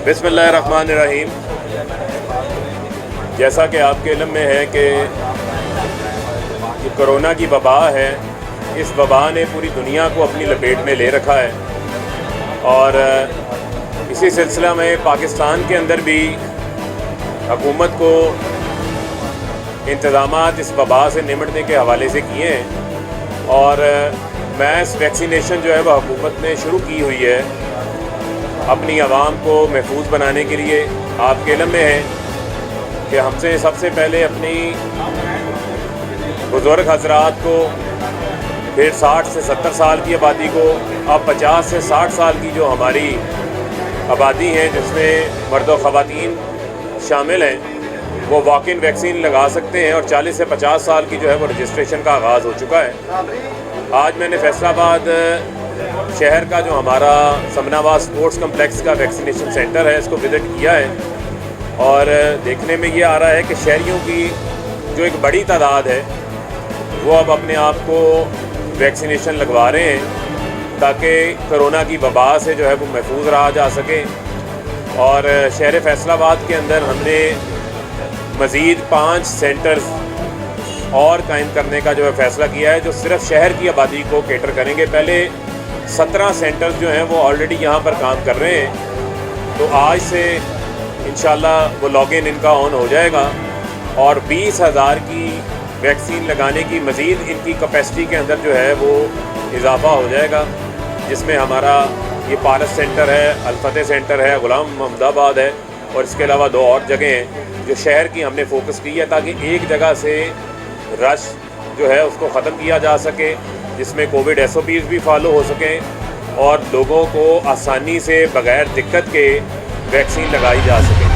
बिस्मिल्लाहिर्रहमानिर्रहीम। जैसा कि आपके इल्म में है कि ये कोरोना की वबा है, इस वबा ने पूरी दुनिया को अपनी लपेट में ले रखा है और इसी सिलसिला में पाकिस्तान के अंदर भी हुकूमत को इंतज़ामात इस वबा से निमटने के हवाले से किए हैं और मैस वैक्सीनेशन जो है वह हुकूमत ने शुरू की हुई है अपनी आवाम को महफूज बनाने के लिए। आपके इल्म में है कि हमसे सबसे पहले अपनी बुज़ुर्ग हज़रात को, फिर 60 से 70 साल की आबादी को, अब 50 से 60 साल की जो हमारी आबादी है जिसमें मर्द व ख़वातीन शामिल हैं, वो वॉक इन वैक्सीन लगा सकते हैं और 40 से 50 साल की जो है वो रजिस्ट्रेशन का आगाज़ हो चुका है। आज मैंने फैसलाबाद शहर का जो हमारा समनाबाद स्पोर्ट्स कम्प्लेक्स का वैक्सीनेशन सेंटर है इसको विज़िट किया है और देखने में ये आ रहा है कि शहरियों की जो एक बड़ी तादाद है वो अब अपने आप को वैक्सीनेशन लगवा रहे हैं ताकि कोरोना की वबा से जो है वो महफूज रहा जा सके। और शहर फैसलाबाद के अंदर हमने मज़ीद 5 सेंटर्स और कायम करने का जो है फ़ैसला किया है जो सिर्फ़ शहर की आबादी को केटर करेंगे। पहले 17 सेंटर्स जो हैं वो ऑलरेडी यहाँ पर काम कर रहे हैं, तो आज से इंशाल्लाह वो लॉगिन इनका ऑन हो जाएगा और 20,000 की वैक्सीन लगाने की मज़ीद इनकी कैपेसिटी के अंदर जो है वो इजाफ़ा हो जाएगा, जिसमें हमारा ये पारस सेंटर है, अलफतेह सेंटर है, गुलाम महमदाबाद है और इसके अलावा 2 और जगह हैं जो शहर की हमने फोकस की है ताकि एक जगह से रश जो है उसको ख़त्म किया जा सके, जिसमें कोविड SOPs भी फॉलो हो सकें और लोगों को आसानी से बग़ैर दिक्कत के वैक्सीन लगाई जा सके।